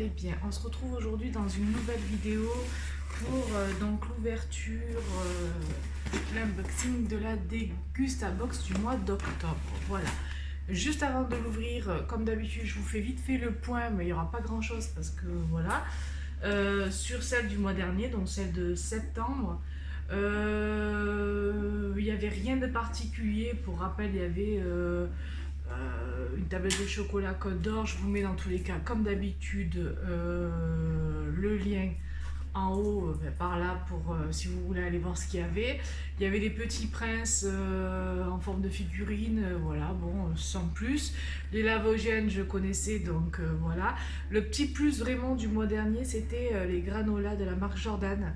allez bien. On se retrouve aujourd'hui dans une nouvelle vidéo pour donc l'ouverture, l'unboxing de la Dégustabox du mois d'octobre. Voilà. Juste avant de l'ouvrir, comme d'habitude, je vous fais vite fait le point, mais il n'y aura pas grand chose parce que voilà. Sur celle du mois dernier, donc celle de septembre, il n'y avait rien de particulier. Pour rappel, il y avait une tablette de chocolat Côte d'Or. Je vous mets dans tous les cas, comme d'habitude, le lien en haut, par là, pour si vous voulez aller voir ce qu'il y avait. Il y avait des petits princes en forme de figurines, voilà, bon, sans plus. Les lavogènes, je connaissais, donc voilà. Le petit plus vraiment du mois dernier, c'était les granolas de la marque Jordan.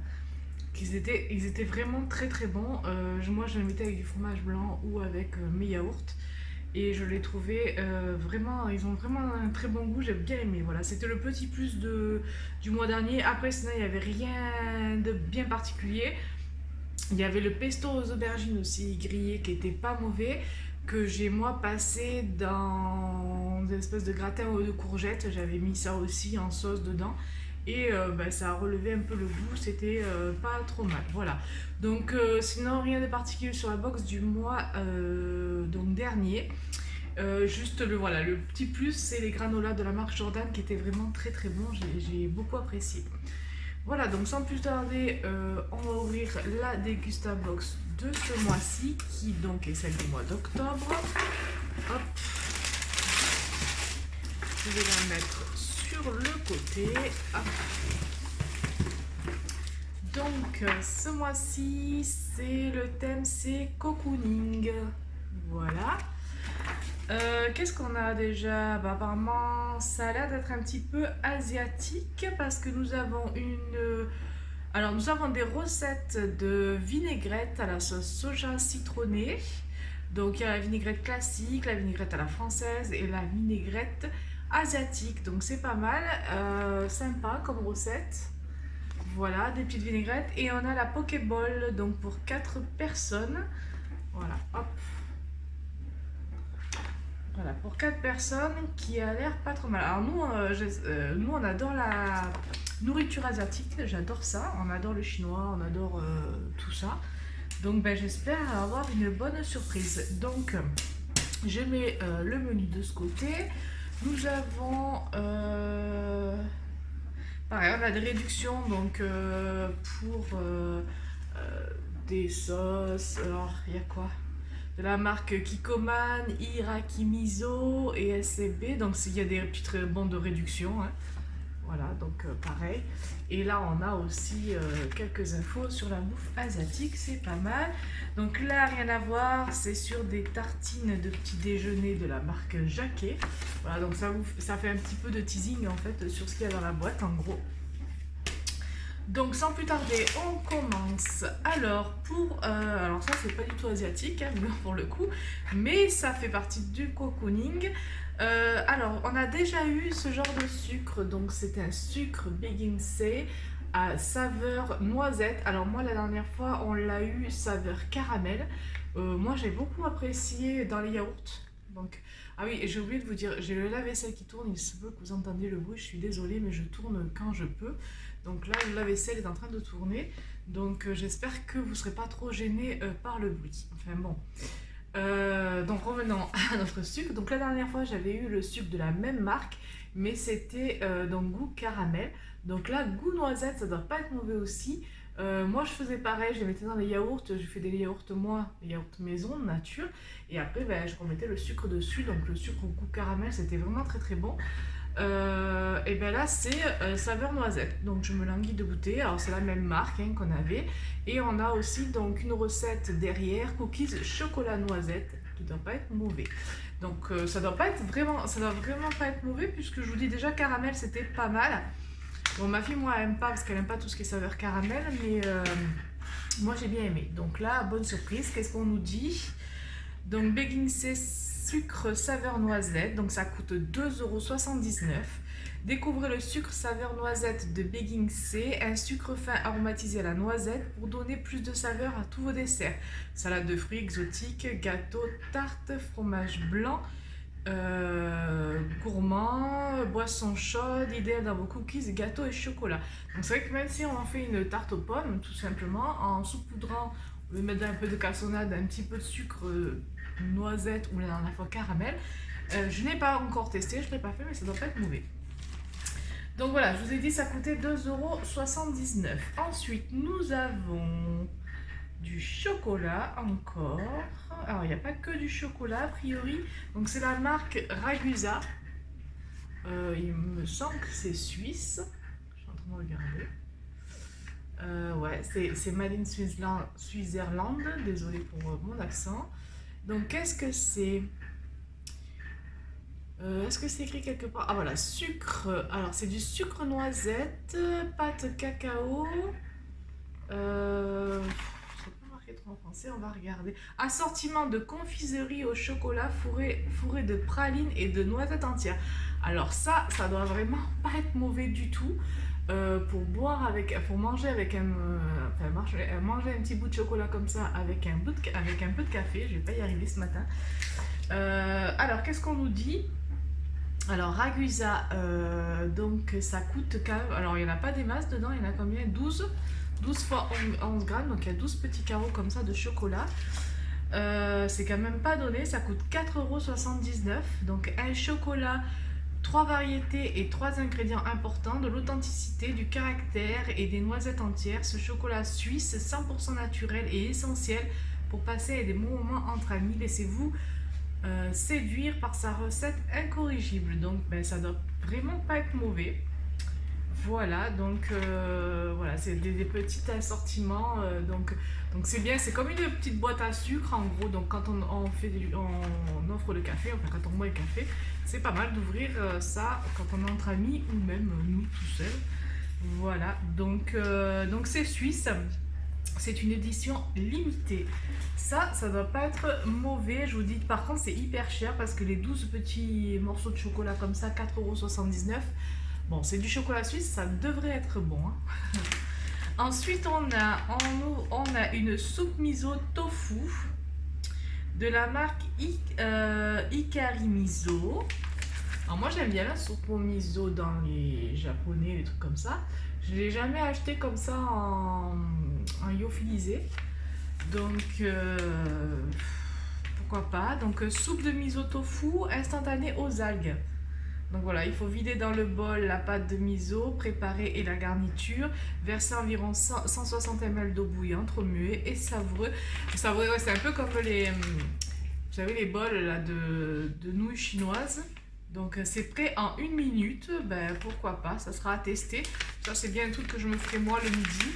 Ils étaient vraiment très très bons. Moi, je les mettais avec du fromage blanc ou avec mes yaourts. Et je les trouvais vraiment, ils ont vraiment un très bon goût, j'ai bien aimé. Voilà, c'était le petit plus du mois dernier. Après, sinon, il n'y avait rien de bien particulier. Il y avait le pesto aux aubergines aussi grillé qui était pas mauvais, que j'ai moi passé dans une espèce de gratin de courgettes. J'avais mis ça aussi en sauce dedans. Et ça a relevé un peu le goût, c'était pas trop mal. Voilà. Donc sinon rien de particulier sur la box du mois donc dernier. Juste voilà, le petit plus, c'est les granolas de la marque Jordan qui étaient vraiment très très bons. J'ai beaucoup apprécié. Voilà, donc sans plus tarder, on va ouvrir la Dégustabox de ce mois-ci, qui donc est celle du mois d'octobre. Hop, je vais la mettre sur le côté. Hop. Donc ce mois-ci, le thème c'est cocooning. Voilà. Qu'est-ce qu'on a déjà? Apparemment, ça a l'air d'être un petit peu asiatique parce que nous avons nous avons des recettes de vinaigrette à la sauce soja citronnée. Donc il y a la vinaigrette classique, la vinaigrette à la française et la vinaigrette asiatique. Donc c'est pas mal, sympa comme recette. Voilà, des petites vinaigrettes. Et on a la Pokéball, donc pour 4 personnes. Voilà, hop. Voilà, pour 4 personnes, qui a l'air pas trop mal. Alors nous on adore la nourriture asiatique, j'adore ça. On adore le chinois, on adore tout ça. Donc j'espère avoir une bonne surprise. Donc je mets le menu de ce côté. Nous avons... pareil, on a des réductions donc pour des sauces. Alors, il y a quoi? De la marque Kikoman, Iraki Miso et SCB. Donc, il y a des petites bandes de réduction. Hein. Voilà, donc pareil. Et là, on a aussi quelques infos sur la bouffe asiatique. C'est pas mal. Donc là, rien à voir. C'est sur des tartines de petit déjeuner de la marque Jacquet. Voilà, donc ça fait un petit peu de teasing en fait sur ce qu'il y a dans la boîte en gros. Donc sans plus tarder, on commence. Alors alors ça c'est pas du tout asiatique hein, pour le coup, mais ça fait partie du cocooning. Alors on a déjà eu ce genre de sucre, donc c'est un sucre Begin C à saveur noisette. Alors moi la dernière fois on l'a eu saveur caramel. Moi j'ai beaucoup apprécié dans les yaourts. Donc, ah oui, et j'ai oublié de vous dire, j'ai le lave-vaisselle qui tourne, il se peut que vous entendiez le bruit, je suis désolée, mais je tourne quand je peux. Donc là, le lave-vaisselle est en train de tourner, donc j'espère que vous ne serez pas trop gênés par le bruit. Enfin bon. Donc revenons à notre sucre. Donc la dernière fois, j'avais eu le sucre de la même marque, mais c'était donc goût caramel. Donc là, goût noisette, ça doit pas être mauvais aussi. Moi je faisais pareil, je les mettais dans les yaourts, je fais des yaourts moi, les yaourts maison, nature, et après je remettais le sucre dessus, donc le sucre au goût caramel, c'était vraiment très très bon. Et bien là c'est saveur noisette, donc je me languis de goûter. Alors c'est la même marque hein, qu'on avait, et on a aussi donc une recette derrière, cookies chocolat noisette, qui doit pas être mauvais. Donc ça doit vraiment pas être mauvais, puisque je vous dis déjà caramel c'était pas mal. Bon, ma fille, moi, elle aime pas parce qu'elle aime pas tout ce qui est saveur caramel, mais moi, j'ai bien aimé. Donc là, bonne surprise. Qu'est-ce qu'on nous dit? Donc, Begin C sucre saveur noisette. Donc, ça coûte 2,79 €. Découvrez le sucre saveur noisette de Begin C, un sucre fin aromatisé à la noisette pour donner plus de saveur à tous vos desserts. Salade de fruits exotiques, gâteaux, tartes, fromage blanc, gourmand, boisson chaude, idéal dans vos cookies, gâteaux et chocolat. Donc c'est vrai que même si on en fait une tarte aux pommes, tout simplement, en saupoudrant, on va mettre un peu de cassonade, un petit peu de sucre, noisette ou la dernière fois caramel. Je n'ai pas encore testé, je ne l'ai pas fait, mais ça doit pas être mauvais. Donc voilà, je vous ai dit ça coûtait 2,79 €. Ensuite, nous avons du chocolat encore. Alors, il n'y a pas que du chocolat a priori. Donc, c'est la marque Ragusa. Il me semble que c'est suisse. Je suis en train de regarder. Ouais, c'est Made in Switzerland. Désolée pour mon accent. Donc, qu'est-ce que c'est? Est-ce que c'est écrit quelque part? Ah voilà, sucre. Alors, c'est du sucre noisette, pâte cacao. C'est pas marqué trop en français, on va regarder. Assortiment de confiserie au chocolat fourré de pralines et de noisettes entières. Alors ça doit vraiment pas être mauvais du tout. Pour boire pour manger avec manger un petit bout de chocolat comme ça avec un peu de café. Je vais pas y arriver ce matin. Alors qu'est-ce qu'on nous dit? Alors Ragusa, donc ça coûte quand même. Alors il n'y en a pas des masses dedans, il y en a combien? 12 fois 11 grammes, donc il y a 12 petits carreaux comme ça de chocolat. C'est quand même pas donné, ça coûte 4,79 €. Donc un chocolat, 3 variétés et 3 ingrédients importants, de l'authenticité, du caractère et des noisettes entières. Ce chocolat suisse 100% naturel et essentiel pour passer des bons moments entre amis. Laissez-vous séduire par sa recette incorrigible. Donc ça doit vraiment pas être mauvais. Voilà, donc voilà, c'est des petits assortiments. Donc c'est bien, c'est comme une petite boîte à sucre en gros. Donc quand on offre le café, enfin quand on boit le café, c'est pas mal d'ouvrir ça quand on est entre amis ou même nous tout seuls. Voilà, donc c'est suisse. C'est une édition limitée. Ça doit pas être mauvais. Je vous dis, par contre, c'est hyper cher parce que les 12 petits morceaux de chocolat comme ça, 4,79 €. Bon, c'est du chocolat suisse, ça devrait être bon. Hein. Ensuite, on a une soupe miso tofu de la marque Hikari Miso. Alors moi, j'aime bien la soupe au miso dans les japonais, les trucs comme ça. Je l'ai jamais acheté comme ça en lyophilisé. Donc, pourquoi pas. Donc, soupe de miso tofu instantanée aux algues. Donc voilà, il faut vider dans le bol la pâte de miso, préparer et la garniture, verser environ 160 ml d'eau bouillante, remuer et savourer. Savourer, ouais, c'est un peu comme vous savez, les bols là, de nouilles chinoises. Donc c'est prêt en 1 minute, ben pourquoi pas, ça sera à tester. Ça c'est bien un truc que je me ferai moi le midi.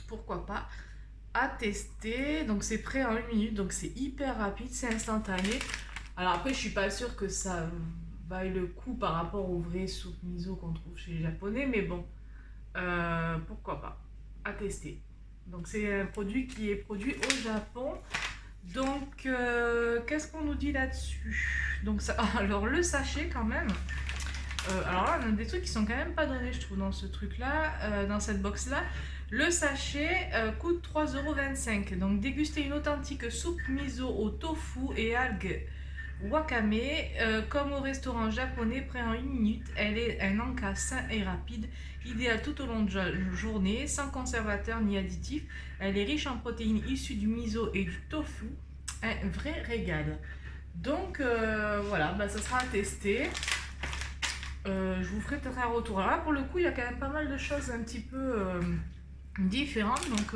Pourquoi pas, à tester. Donc c'est prêt en 1 minute, donc c'est hyper rapide, c'est instantané. Alors après je suis pas sûre que ça vaille le coup par rapport aux vraies soupes miso qu'on trouve chez les japonais, mais bon, pourquoi pas, à tester. Donc c'est un produit qui est produit au Japon. Donc qu'est-ce qu'on nous dit là-dessus? Donc ça, alors le sachet quand même, alors là on a des trucs qui sont quand même pas donnés je trouve dans ce truc là, dans cette box là. Le sachet coûte 3,25 €. Donc déguster une authentique soupe miso au tofu et algues wakame, comme au restaurant japonais, prêt en 1 minute. Elle est un encas sain et rapide, idéale tout au long de la journée, sans conservateur ni additif. Elle est riche en protéines issues du miso et du tofu, un vrai régal. Donc voilà, bah, ça sera à tester. Je vous ferai peut-être un retour. Alors là, pour le coup, il y a quand même pas mal de choses un petit peu différentes, donc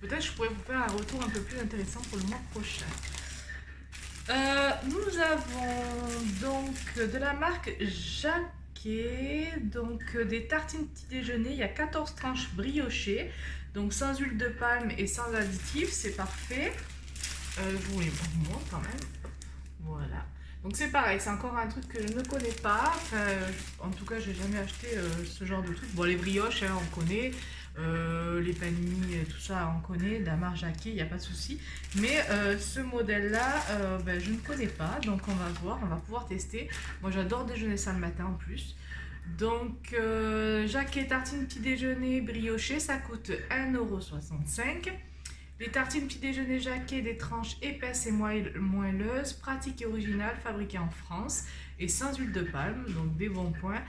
peut-être je pourrais vous faire un retour un peu plus intéressant pour le mois prochain. Nous avons donc de la marque Jacquet, donc des tartines petit déjeuner. Il y a 14 tranches briochées, donc sans huile de palme et sans additifs, c'est parfait. Je vous les montre quand même. Voilà. Donc c'est pareil, c'est encore un truc que je ne connais pas. Enfin, en tout cas, j'ai jamais acheté ce genre de truc. Bon, les brioches, hein, on connaît. Les panini, tout ça, on connaît. De la marque Jacquet, il n'y a pas de souci. Mais ce modèle-là, ben, je ne connais pas. Donc on va voir, on va pouvoir tester. Moi, j'adore déjeuner ça le matin en plus. Donc, Jacquet tartine petit déjeuner brioché, ça coûte 1,65 €. Les tartines petit déjeuner Jacquet, des tranches épaisses et moelleuses, pratiques et originales, fabriquées en France et sans huile de palme, donc des bons points.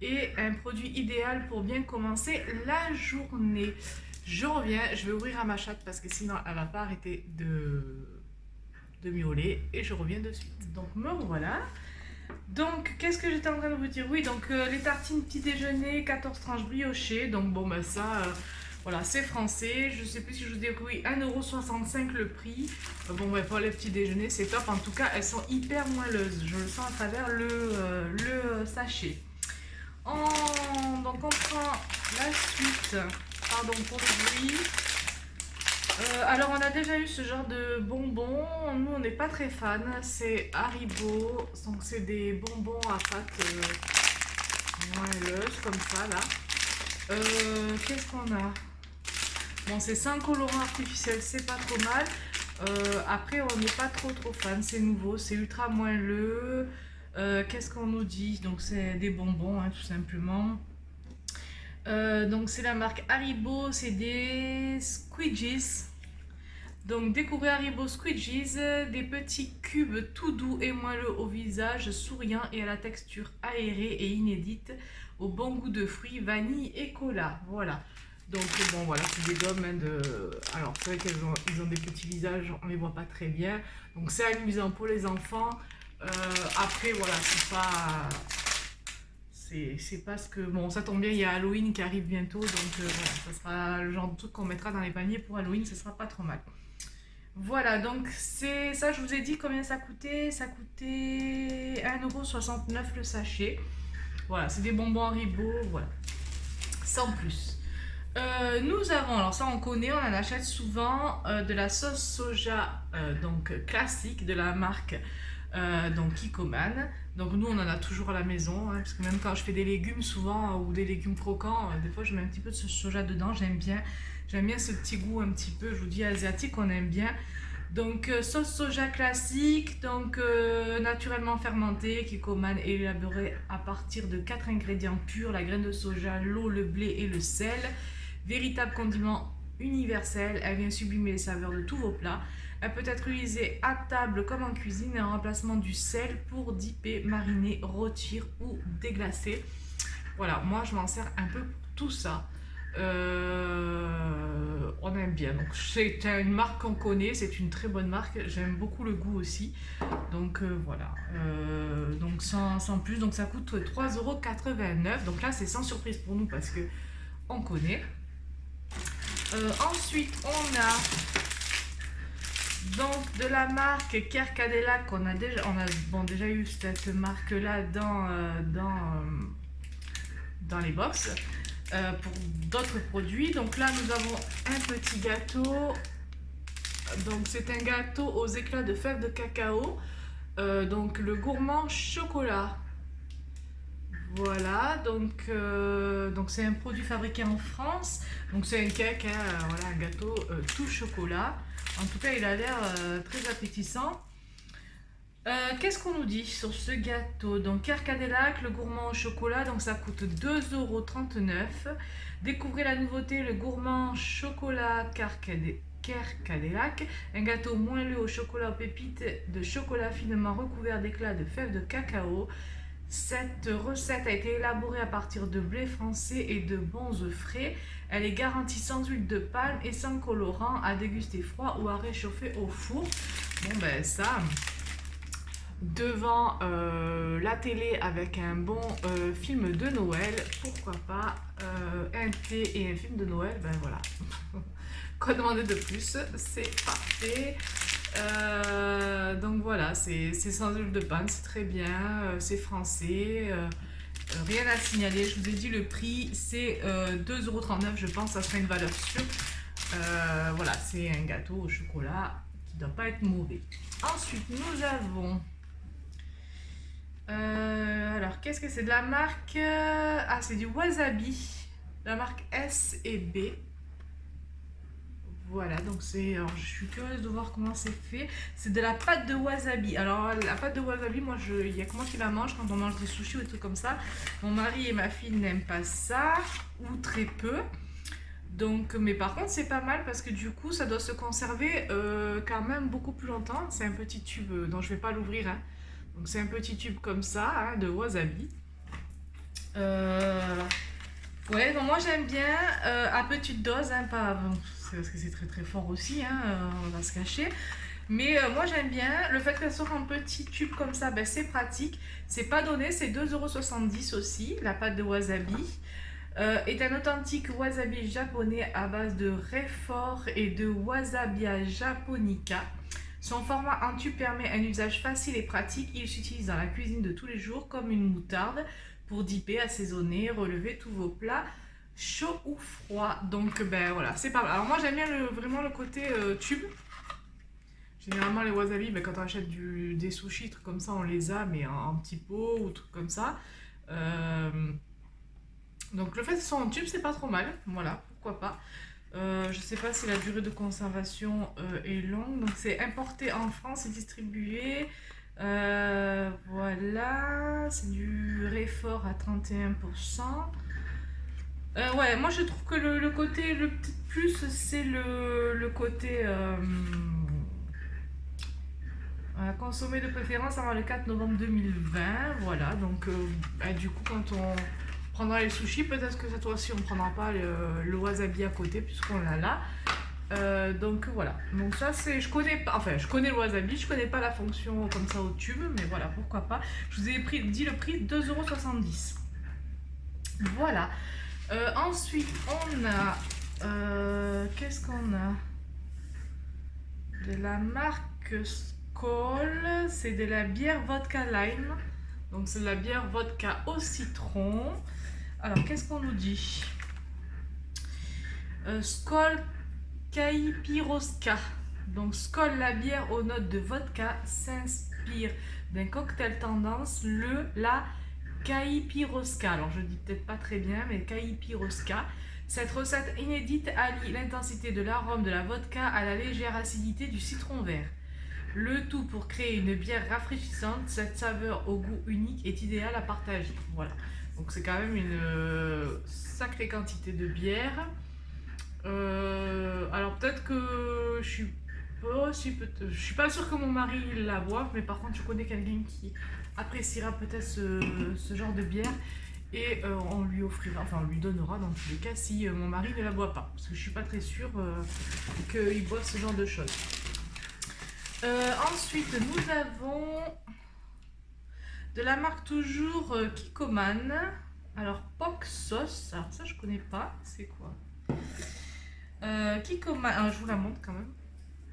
Et un produit idéal pour bien commencer la journée. Je reviens, je vais ouvrir à ma chatte parce que sinon elle va pas arrêter de miauler et je reviens de suite. Donc me voilà. Donc qu'est-ce que j'étais en train de vous dire? Oui, donc les tartines petit déjeuner, 14 tranches briochées. Donc bon ben ça, voilà, c'est français. Je sais plus si je vous dis que oui, 1,65 € le prix. Bon ben pour les petits déjeuners c'est top. En tout cas elles sont hyper moelleuses. Je le sens à travers le sachet. Donc on prend la suite. Pardon pour le bruit. Alors on a déjà eu ce genre de bonbons, nous on n'est pas très fan, c'est Haribo, donc c'est des bonbons à pâte moelleuse comme ça là. Qu'est-ce qu'on a? Bon, c'est sans colorant artificiel, c'est pas trop mal. Après on n'est pas trop fan, c'est nouveau, c'est ultra moelleux. Qu'est-ce qu'on nous dit? Donc c'est des bonbons hein, tout simplement. Donc c'est la marque Haribo, c'est des squidgies. Donc découvrez Haribo Squidgies, des petits cubes tout doux et moelleux au visage, souriant et à la texture aérée et inédite, au bon goût de fruits, vanille et cola. Voilà. Donc bon voilà, c'est des gommes hein, de... Alors c'est vrai qu'ils ont des petits visages, on les voit pas très bien. Donc c'est amusant pour les enfants. Après voilà, c'est pas... C'est parce que, bon ça tombe bien, il y a Halloween qui arrive bientôt, donc voilà, ça sera le genre de truc qu'on mettra dans les paniers pour Halloween, ce sera pas trop mal. Voilà, donc c'est ça, je vous ai dit combien ça coûtait 1,69 € le sachet. Voilà, c'est des bonbons Haribo, voilà, sans plus. Nous avons, alors ça on connaît, on en achète souvent, de la sauce soja donc classique de la marque donc Kikkoman. Donc nous on en a toujours à la maison, hein, parce que même quand je fais des légumes souvent ou des légumes croquants, des fois je mets un petit peu de ce soja dedans, j'aime bien ce petit goût un petit peu, je vous dis asiatique, on aime bien. Donc sauce soja classique, donc naturellement fermentée, Kikkoman est élaborée à partir de 4 ingrédients purs, la graine de soja, l'eau, le blé et le sel. Véritable condiment universel, elle vient sublimer les saveurs de tous vos plats. Elle peut être utilisée à table comme en cuisine et en remplacement du sel pour dipper, mariner, rôtir ou déglacer. Voilà, moi je m'en sers un peu pour tout ça. On aime bien, donc c'est une marque qu'on connaît, c'est une très bonne marque, j'aime beaucoup le goût aussi. Donc voilà, donc sans plus, donc ça coûte 3,89 €. Donc là c'est sans surprise pour nous parce que on connaît. Ensuite on a donc de la marque Kerkadelac, on a déjà eu cette marque là dans les box pour d'autres produits. Donc là nous avons un petit gâteau, donc c'est un gâteau aux éclats de fèves de cacao, donc le gourmand chocolat. Voilà, donc c'est un produit fabriqué en France, donc c'est un cake, hein, voilà, un gâteau tout chocolat. En tout cas il a l'air très appétissant. Qu'est-ce qu'on nous dit sur ce gâteau? Donc Kerkadelac, le gourmand au chocolat, donc ça coûte 2,39 €. Découvrez la nouveauté, le gourmand chocolat Kerkadelac, un gâteau moelleux au chocolat aux pépites de chocolat finement recouvert d'éclats de fèves de cacao. Cette recette a été élaborée à partir de blé français et de bons œufs frais. Elle est garantie sans huile de palme et sans colorant, à déguster froid ou à réchauffer au four. Bon ben ça, devant la télé avec un bon film de Noël, pourquoi pas un thé et un film de Noël, ben voilà. Quoi demander de plus, c'est parfait. Donc voilà, c'est sans huile de palme, c'est très bien, c'est français, rien à signaler. Je vous ai dit le prix, c'est 2,39 €, je pense, ça sera une valeur sûre. Voilà, c'est un gâteau au chocolat qui ne doit pas être mauvais. Ensuite, nous avons... alors, qu'est-ce que c'est? De la marque... ah, c'est du wasabi, la marque S et B. Voilà, donc c'est... Alors, je suis curieuse de voir comment c'est fait. C'est de la pâte de wasabi. Alors, la pâte de wasabi, moi, il n'y a que moi qui la mange quand on mange des sushis ou des trucs comme ça. Mon mari et ma fille n'aiment pas ça, ou très peu. Donc, mais par contre, c'est pas mal parce que du coup, ça doit se conserver quand même beaucoup plus longtemps. C'est un petit tube dont je vais pas l'ouvrir, hein. Donc, c'est un petit tube comme ça, hein, de wasabi. Euh, Ouais, donc moi j'aime bien à petite dose, hein, pas c'est parce que c'est très très fort aussi, hein, on va se cacher. Mais moi j'aime bien le fait qu'elle soit en petit tube comme ça, ben, c'est pratique. C'est pas donné, c'est 2,70 € aussi, la pâte de wasabi. Est un authentique wasabi japonais à base de réfort et de wasabia japonica. Son format en tube permet un usage facile et pratique. Il s'utilise dans la cuisine de tous les jours comme une moutarde pour dipper, assaisonner, relever tous vos plats chauds ou froids. Donc ben voilà, c'est pas mal. Alors moi j'aime bien vraiment le côté tube. Généralement les wasabi, ben, quand on achète des sushis, trucs comme ça, on les a, mais en petits pots ou trucs comme ça. Donc le fait que ce soit en tube, c'est pas trop mal. Voilà, pourquoi pas. Je sais pas si la durée de conservation est longue. Donc c'est importé en France et distribué. Voilà, c'est du réfort à 31%. Ouais, moi je trouve que le côté, le petit plus, c'est le côté consommé de préférence avant le 4 novembre 2020. Voilà, donc bah, du coup, quand on prendra les sushis, peut-être que cette fois-ci on prendra pas le wasabi à côté, puisqu'on l'a là. Donc voilà, donc ça c'est, je connais pas, enfin je connais le wasabi, je connais pas la fonction comme ça au tube, mais voilà, pourquoi pas. Je vous ai dit le prix, 2,70 €. Voilà. Ensuite on a, qu'est-ce qu'on a? De la marque Skoll, c'est de la bière vodka lime, donc c'est de la bière vodka au citron. Alors qu'est-ce qu'on nous dit? Skoll Kaipiroska. Donc Skoll, la bière aux notes de vodka, s'inspire d'un cocktail tendance, la Kaipiroska. Alors je dis peut-être pas très bien, mais Kaipiroska. Cette recette inédite allie l'intensité de l'arôme de la vodka à la légère acidité du citron vert. Le tout pour créer une bière rafraîchissante. Cette saveur au goût unique est idéale à partager. Voilà. Donc c'est quand même une sacrée quantité de bière. Alors peut-être que je suis pas sûre que mon mari la boive, mais par contre je connais quelqu'un qui appréciera peut-être ce genre de bière et on lui offrira, enfin on lui donnera dans tous les cas si mon mari ne la boit pas, parce que je suis pas très sûre qu'il boive ce genre de choses. Ensuite nous avons de la marque toujours Kikkoman. Alors Pok Sauce, alors ça je connais pas, c'est quoi? Kikkoman, je vous la montre quand même.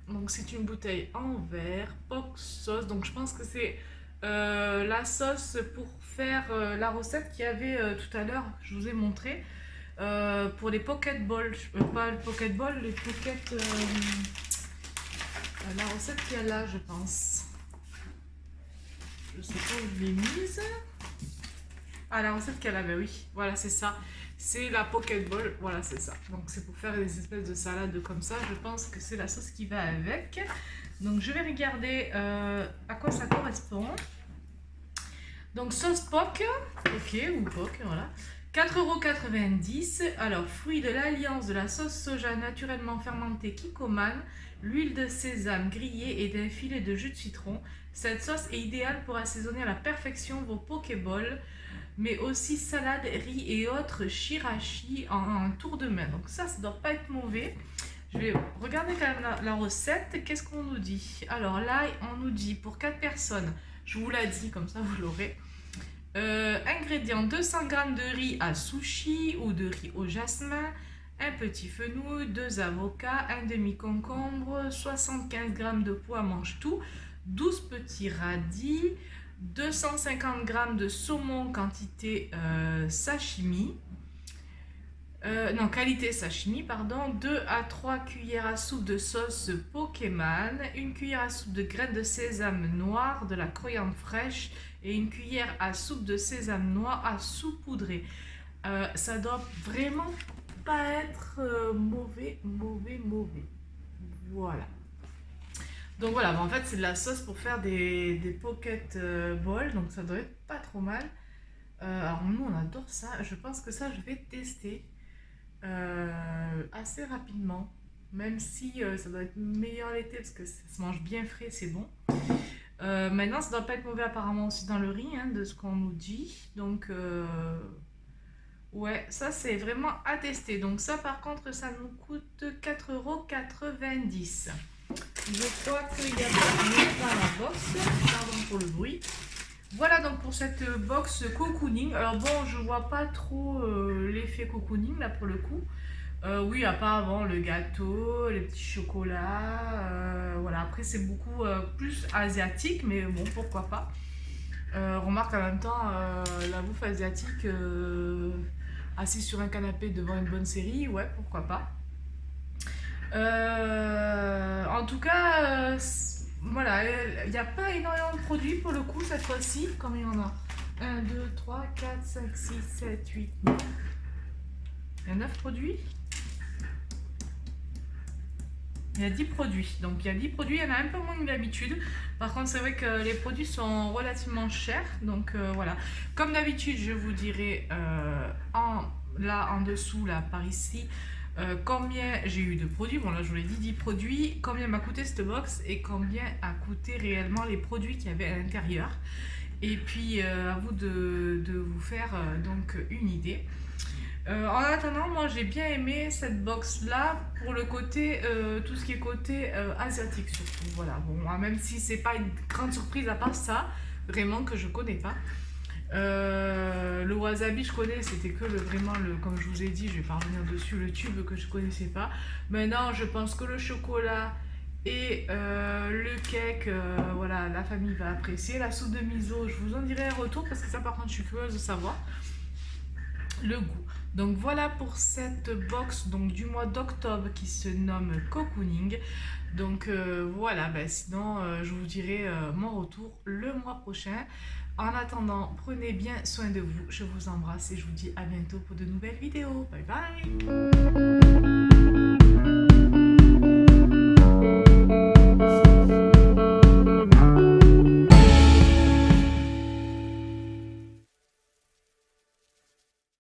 Donc c'est une bouteille en verre, Pok Sauce. Donc je pense que c'est la sauce pour faire la recette qu'il y avait tout à l'heure, je vous ai montré. Pour les pocket balls, pas le pocket ball, les pocket... la recette qu'il y a là, je pense. Je sais pas où je l'ai mise. Ah, la recette qu'elle avait, oui. Voilà, c'est ça. C'est la pocket ball. Voilà, c'est ça. Donc, c'est pour faire des espèces de salades comme ça. Je pense que c'est la sauce qui va avec. Donc, je vais regarder à quoi ça correspond. Donc, sauce Pok. Ok, ou Pok, voilà. 4,90 €. Alors, fruit de l'alliance de la sauce soja naturellement fermentée Kikkoman, l'huile de sésame grillée et d'un filet de jus de citron. Cette sauce est idéale pour assaisonner à la perfection vos pokéballs, mais aussi salade, riz et autres shirashi en un tour de main. Donc ça doit pas être mauvais. Je vais regarder quand même la recette. Qu'est-ce qu'on nous dit? Alors là, on nous dit pour 4 personnes, je vous l'ai dit, comme ça vous l'aurez. Ingrédients: 200 g de riz à sushi ou de riz au jasmin, un petit fenouil, 2 avocats, un demi-concombre, 75 g de pois mange-tout, 12 petits radis, 250 g de saumon quantité sashimi, non, qualité sashimi, pardon, 2 à 3 cuillères à soupe de sauce Pokémon, une cuillère à soupe de graines de sésame noir, de la coriandre fraîche et une cuillère à soupe de sésame noir à saupoudrer. Ça doit vraiment pas être mauvais. Voilà. Donc voilà, en fait c'est de la sauce pour faire des pocket balls, donc ça doit être pas trop mal. Alors nous on adore ça, je pense que ça je vais tester. assez rapidement. Même si ça doit être meilleur l'été parce que ça se mange bien frais, c'est bon. Maintenant, ça doit pas être mauvais apparemment aussi dans le riz, hein, de ce qu'on nous dit. Donc, ouais, ça c'est vraiment à tester. Donc ça par contre, ça nous coûte 4,90 €. Je crois qu'il y a pas dans la box. Pardon pour le bruit. Voilà donc pour cette box cocooning. Alors bon, je vois pas trop l'effet cocooning là pour le coup. Oui, à part bon, le gâteau, les petits chocolats. Voilà, après c'est beaucoup plus asiatique, mais bon, pourquoi pas. Remarque en même temps, la bouffe asiatique, assis sur un canapé devant une bonne série, ouais, pourquoi pas. En tout cas, voilà, il n'y a pas énormément de produits pour le coup cette fois-ci. Combien il y en a? 1, 2, 3, 4, 5, 6, 7, 8, 9. Il y a 9 produits. Il y a 10 produits. Donc il y a 10 produits, il y en a un peu moins que d'habitude. Par contre, c'est vrai que les produits sont relativement chers. Donc voilà. Comme d'habitude, je vous dirai là en dessous, là par ici, combien j'ai eu de produits. Bon là, je vous l'ai dit, 10 produits. Combien m'a coûté cette box et combien a coûté réellement les produits qu'il y avait à l'intérieur. Et puis à vous de vous faire donc une idée. En attendant, moi j'ai bien aimé cette box là pour le côté, tout ce qui est côté asiatique surtout. Voilà, bon, moi, même si c'est pas une grande surprise à part ça, vraiment que je connais pas. Le wasabi je connais, c'était que vraiment comme je vous ai dit, je vais pas revenir dessus, le tube que je connaissais pas. Maintenant, je pense que le chocolat et le cake, voilà, la famille va apprécier. La soupe de miso, je vous en dirai un retour parce que ça par contre je suis curieuse de savoir le goût. Donc voilà pour cette box donc, du mois d'octobre qui se nomme Cocooning. Donc voilà, ben, sinon je vous dirai mon retour le mois prochain. En attendant, prenez bien soin de vous. Je vous embrasse et je vous dis à bientôt pour de nouvelles vidéos. Bye bye.